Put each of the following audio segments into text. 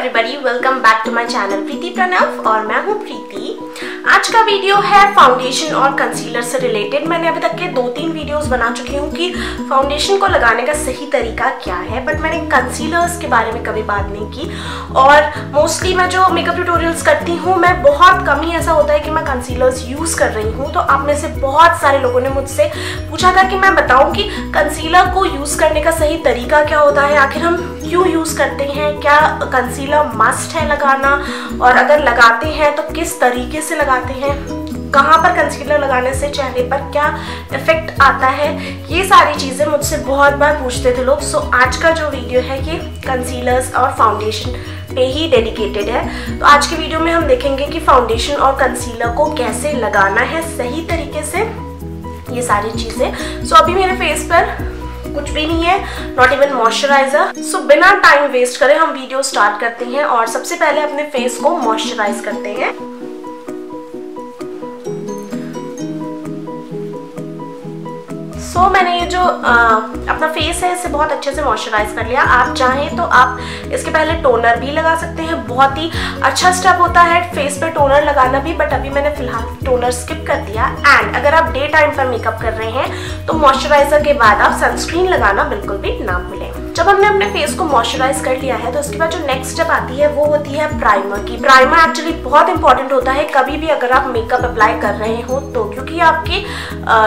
Everybody, welcome back to my channel Preeti Pranav और मैं हूं प्रीति। आज का वीडियो है फाउंडेशन और कंसीलर से रिलेटेड। मैंने अभी तक के 2-3 वीडियोस बना चुकी हूं कि फाउंडेशन को लगाने का सही तरीका क्या है, बट मैंने कंसीलर्स के बारे में कभी बात नहीं की। और मोस्टली मैं जो मेकअप ट्यूटोरियल्स करती हूँ, मैं बहुत कम ही ऐसा होता है कि मैं कंसीलर्स यूज़ कर रही हूँ। तो आप में से बहुत सारे लोगों ने मुझसे पूछा था कि मैं बताऊँ कि कंसीलर को यूज़ करने का सही तरीका क्या होता है, आखिर हम क्यों यूज़ करते हैं, क्या कंसीलर मस्ट है लगाना, और अगर लगाते हैं तो किस तरीके से लगाते हैं, कहाँ पर कंसीलर लगाने से चेहरे पर क्या इफेक्ट आता है। ये सारी चीज़ें मुझसे बहुत बार पूछते थे लोग। सो आज का जो वीडियो है ये कंसीलर्स और फाउंडेशन पे ही डेडिकेटेड है। तो आज के वीडियो में हम देखेंगे कि फाउंडेशन और कंसीलर को कैसे लगाना है सही तरीके से, ये सारी चीज़ें। सो अभी मेरे फेस पर कुछ भी नहीं है, नॉट इवन मॉइस्चराइजर। सो बिना टाइम वेस्ट करे हम वीडियो स्टार्ट करते हैं और सबसे पहले अपने फेस को मॉइस्चराइज करते हैं। सो मैंने ये जो अपना फेस है इसे बहुत अच्छे से मॉइस्चराइज कर लिया। आप चाहें तो आप इसके पहले टोनर भी लगा सकते हैं, बहुत ही अच्छा स्टेप होता है फेस पे टोनर लगाना भी, बट अभी मैंने फिलहाल टोनर स्किप कर दिया। एंड अगर आप डे टाइम पर मेकअप कर रहे हैं तो मॉइस्चराइजर के बाद आप सनस्क्रीन लगाना बिल्कुल भी ना भूलें। जब हमने अपने फेस को मॉइस्चराइज कर लिया है तो उसके बाद जो नेक्स्ट स्टेप आती है वो होती है प्राइमर की। प्राइमर एक्चुअली बहुत इंपॉर्टेंट होता है कभी भी अगर आप मेकअप अप्लाई कर रहे हो तो, क्योंकि आपकी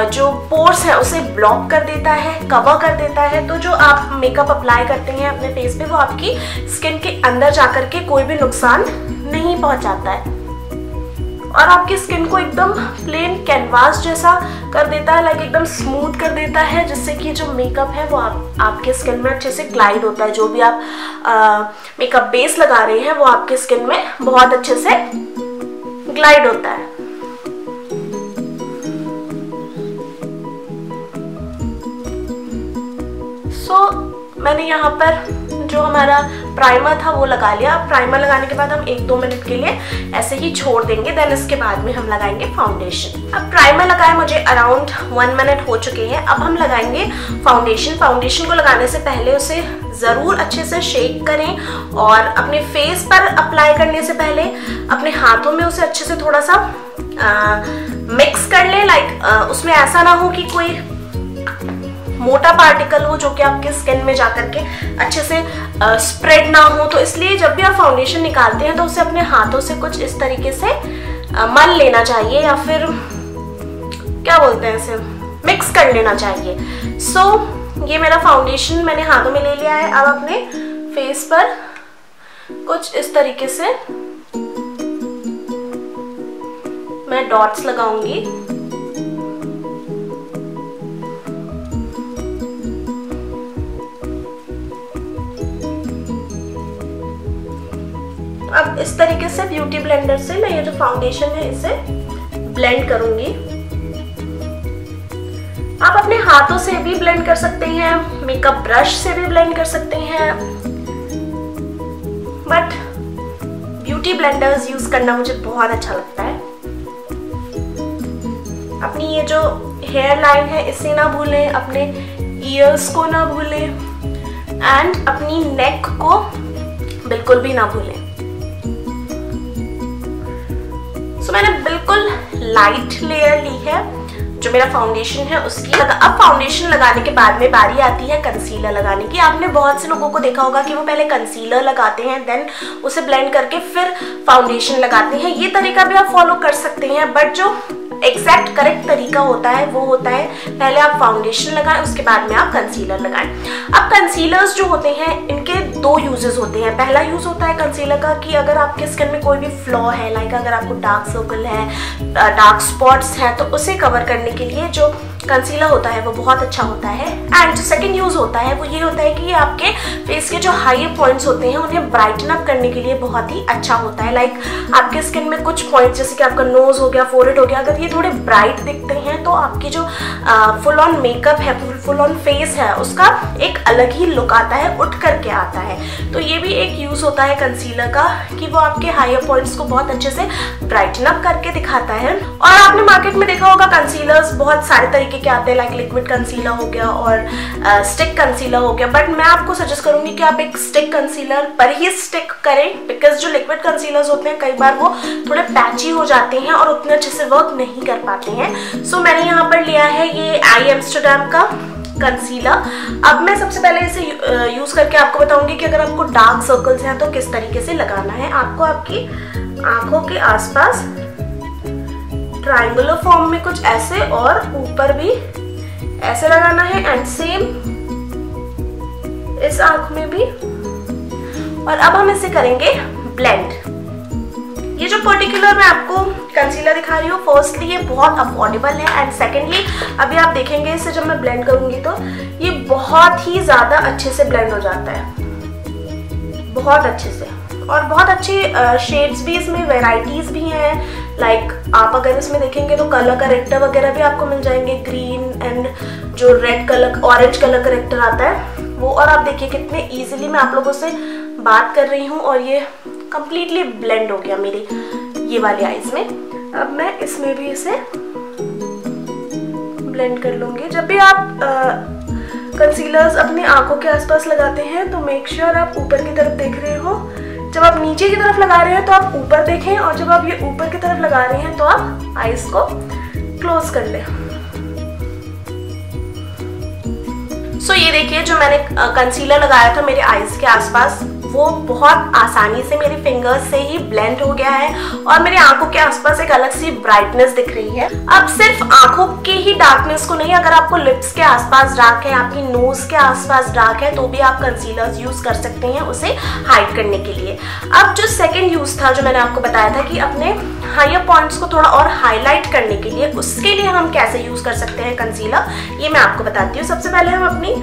जो पोर्स है उसे ब्लॉक कर देता है, कवर कर देता है। तो जो आप मेकअप अप्लाई करते हैं अपने फेस पे वो आपकी स्किन के अंदर जाकर के कोई भी नुकसान नहीं पहुंचाता है और आपकी स्किन को एकदम प्लेन कैनवास जैसा कर देता है, लाइक एकदम स्मूथ कर देता है, जिससे कि जो मेकअप है वो आपके स्किन में अच्छे से ग्लाइड होता है। जो भी आप मेकअप बेस लगा रहे हैं वो आपके स्किन में बहुत अच्छे से ग्लाइड होता है। मैंने यहाँ पर जो हमारा प्राइमर था वो लगा लिया। प्राइमर लगाने के बाद हम 1-2 मिनट के लिए ऐसे ही छोड़ देंगे, देन इसके बाद में हम लगाएंगे फाउंडेशन। अब प्राइमर लगाए मुझे अराउंड 1 मिनट हो चुके हैं। अब हम लगाएंगे फाउंडेशन। फाउंडेशन को लगाने से पहले उसे ज़रूर अच्छे से शेक करें और अपने फेस पर अप्लाई करने से पहले अपने हाथों में उसे अच्छे से थोड़ा सा मिक्स कर लें। लाइक उसमें ऐसा ना हो कि कोई मोटा पार्टिकल हो जो कि आपके स्किन में जाकर के अच्छे से स्प्रेड ना हो। तो इसलिए जब भी आप फाउंडेशन निकालते हैं तो उसे अपने हाथों से कुछ इस तरीके से मल लेना चाहिए, या फिर क्या बोलते हैं इसे, मिक्स कर लेना चाहिए। सो ये मेरा फाउंडेशन मैंने हाथों में ले लिया है। अब अपने फेस पर कुछ इस तरीके से मैं डॉट्स लगाऊंगी। अब इस तरीके से ब्यूटी ब्लेंडर से मैं ये जो फाउंडेशन है इसे ब्लेंड करूंगी। आप अपने हाथों से भी ब्लेंड कर सकते हैं, मेकअप ब्रश से भी ब्लेंड कर सकते हैं, बट ब्यूटी ब्लेंडर्स यूज करना मुझे बहुत अच्छा लगता है। अपनी ये जो हेयर लाइन है इसे ना भूलें, अपने ईयर्स को ना भूलें एंड अपनी नेक को बिल्कुल भी ना भूलें। सो मैंने बिल्कुल लाइट लेयर ली है जो मेरा फाउंडेशन है उसकी। अब फाउंडेशन लगाने के बाद में बारी आती है कंसीलर लगाने की। आपने बहुत से लोगों को देखा होगा कि वो पहले कंसीलर लगाते हैं, देन उसे ब्लेंड करके फिर फाउंडेशन लगाते हैं। ये तरीका भी आप फॉलो कर सकते हैं, बट जो एग्जैक्ट करेक्ट तरीका होता है वो होता है पहले आप फाउंडेशन लगाएं, उसके बाद में आप कंसीलर लगाएं। अब कंसीलर्स जो होते हैं इनके 2 यूजेस होते हैं। पहला यूज होता है कंसीलर का कि अगर आपके स्किन में कोई भी फ्लॉ है, लाइक अगर आपको डार्क सर्कल है, डार्क स्पॉट्स हैं, तो उसे कवर करने के लिए जो कंसीलर होता है वो बहुत अच्छा होता है। एंड जो सेकंड यूज होता है वो ये होता है कि आपके फेस के जो हाई पॉइंट्स होते हैं उन्हें ब्राइटन अप करने के लिए बहुत ही अच्छा होता है। लाइक आपके स्किन में कुछ पॉइंट्स जैसे कि आपका नोज हो गया, फोरहेड हो गया, अगर ये थोड़े ब्राइट दिखते हैं तो आपकी जो फुल ऑन मेकअप है, फुल ऑन फेस है, उसका एक अलग ही लुक आता है, उठ करके आता है। तो ये भी एक यूज होता है कंसीलर का कि वो आपके हायर पॉइंट्स को बहुत अच्छे से ब्राइटन अप करके दिखाता है। और आपने मार्केट में देखा होगा कंसीलर्स बहुत सारे तरीके तरीके के आते हैं, लाइक लिक्विड कंसीलर हो गया और स्टिक कंसीलर हो गया, बट मैं आपको सजेस्ट करूंगी कि आप एक स्टिक कंसीलर पर ही स्टिक करें, बिकॉज जो लिक्विड कंसीलर्स होते हैं कई बार वो थोड़े पैची हो जाते हैं और उतने अच्छे से वर्क नहीं कर पाते हैं। सो मैंने यहाँ पर लिया है ये आई एम्स्टरडैम का कंसीलर। अब मैं सबसे पहले इसे यूज करके आपको बताऊंगी कि अगर आपको डार्क सर्कल्स हैं तो किस तरीके से लगाना है। आपको आपकी आंखों के आसपास ट्रायंगुलर फॉर्म में कुछ ऐसे और ऊपर भी ऐसे लगाना है, एंड सेम इस आंख में भी। और अब हम इसे करेंगे ब्लेंड। ये जो पर्टिकुलर मैं आपको कंसीलर दिखा रही हूँ, फर्स्टली ये बहुत अफोर्डेबल है, एंड सेकेंडली अभी आप देखेंगे इसे जब मैं ब्लेंड करूंगी तो ये बहुत ही ज्यादा अच्छे से ब्लेंड हो जाता है, बहुत अच्छे से। और बहुत अच्छे शेड्स भी इसमें, वेराइटीज भी हैं, लाइक आप अगर इसमें देखेंगे तो कलर करेक्टर वगैरह भी आपको मिल जाएंगे, ग्रीन एंड जो red colour, orange colour corrector आता है वो। और आप देखिए कितने इजीली मैं आप लोगों से बात कर रही हूँ और ये कंप्लीटली ब्लेंड हो गया मेरी ये वाली आईज में। अब मैं इसमें भी इसे ब्लेंड कर लूंगी। जब भी आप कंसीलर्स अपनी आंखों के आसपास लगाते हैं तो मेक श्योर आप ऊपर की तरफ देख रहे हो। जब आप नीचे की तरफ लगा रहे हैं तो आप ऊपर देखें, और जब आप ये ऊपर की तरफ लगा रहे हैं तो आप आईज को क्लोज कर लें। सो ये देखिए जो मैंने कंसीलर लगाया था मेरे आईज के आसपास, वो बहुत आसानी से मेरी फिंगर्स से ही ब्लेंड हो गया है और मेरी आंखों के आसपास एक अलग सी ब्राइटनेस दिख रही है। अब सिर्फ आंखों के ही डार्कनेस को नहीं, अगर आपको लिप्स के आसपास डार्क है, आपकी नोज के आसपास डार्क है, तो भी आप कंसीलर्स यूज कर सकते हैं उसे हाइड करने के लिए। अब जो सेकेंड यूज था जो मैंने आपको बताया था कि अपने हायर पॉइंट्स को थोड़ा और हाईलाइट करने के लिए, उसके लिए हम कैसे यूज कर सकते हैं कंसीलर, ये मैं आपको बताती हूँ। सबसे पहले हम अपनी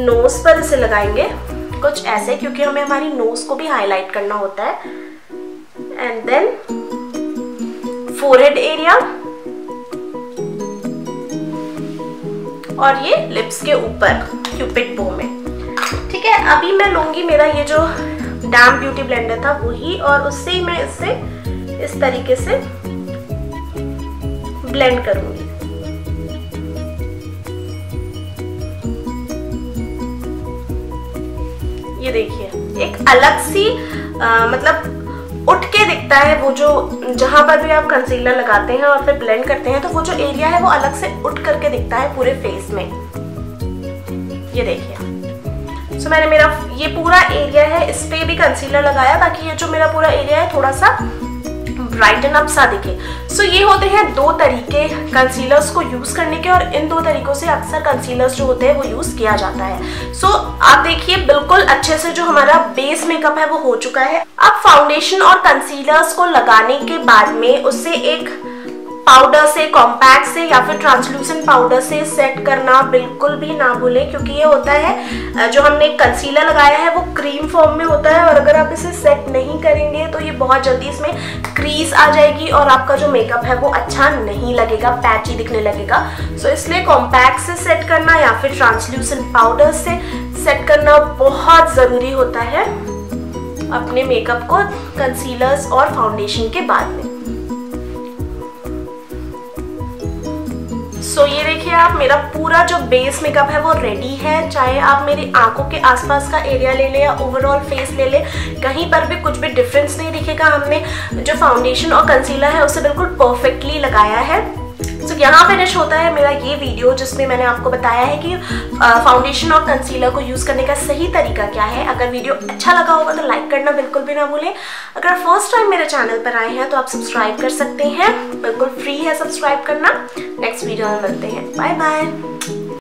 नोज पर इसे लगाएंगे कुछ ऐसे, क्योंकि हमें हमारी नोज को भी हाईलाइट करना होता है, एंड देन फोरहेड एरिया और ये लिप्स के ऊपर क्यूपिड बो में। ठीक है, अभी मैं लूंगी मेरा ये जो डैम ब्यूटी ब्लेंडर था वही, और उससे ही मैं इससे इस तरीके से ब्लेंड करूंगी। ये देखिए एक अलग सी मतलब उठ के दिखता है वो, जो जहां पर भी आप कंसीलर लगाते हैं और फिर ब्लेंड करते हैं तो वो जो एरिया है वो अलग से उठ करके दिखता है पूरे फेस में। ये देखिए, सो मैंने मेरा ये पूरा एरिया है इस पे भी कंसीलर लगाया ताकि ये जो मेरा पूरा एरिया है थोड़ा सा ब्राइटन अप सा दिखे। सो ये होते हैं दो तरीके कंसीलर्स को यूज करने के, और इन दो तरीकों से अक्सर कंसीलर्स जो होते हैं वो यूज किया जाता है। सो आप देखिए बिल्कुल अच्छे से जो हमारा बेस मेकअप है वो हो चुका है। अब फाउंडेशन और कंसीलर्स को लगाने के बाद में उससे एक पाउडर से, कॉम्पैक्ट से या फिर ट्रांसलूसेंट पाउडर से सेट करना बिल्कुल भी ना भूलें, क्योंकि ये होता है जो हमने कंसीलर लगाया है वो क्रीम फॉर्म में होता है, और अगर आप इसे सेट नहीं करेंगे तो ये बहुत जल्दी इसमें क्रीज आ जाएगी और आपका जो मेकअप है वो अच्छा नहीं लगेगा, पैची दिखने लगेगा। सो इसलिए कॉम्पैक्ट से सेट करना या फिर ट्रांसलूसेंट पाउडर से सेट करना बहुत ज़रूरी होता है अपने मेकअप को कंसीलर्स और फाउंडेशन के बाद में। सो ये देखिए आप, मेरा पूरा जो बेस मेकअप है वो रेडी है। चाहे आप मेरी आंखों के आसपास का एरिया ले लें या ओवरऑल फेस ले लें, कहीं पर भी कुछ भी डिफरेंस नहीं दिखेगा। हमने जो फाउंडेशन और कंसीलर है उसे बिल्कुल परफेक्टली लगाया है। सो यहाँ फिनिश होता है मेरा ये वीडियो जिसमें मैंने आपको बताया है कि फाउंडेशन और कंसीलर को यूज़ करने का सही तरीका क्या है। अगर वीडियो अच्छा लगा होगा तो लाइक करना बिल्कुल भी ना भूलें। अगर फर्स्ट टाइम मेरे चैनल पर आए हैं तो आप सब्सक्राइब कर सकते हैं, बिल्कुल फ्री है सब्सक्राइब करना। नेक्स्ट वीडियो में मिलते हैं, बाय बाय।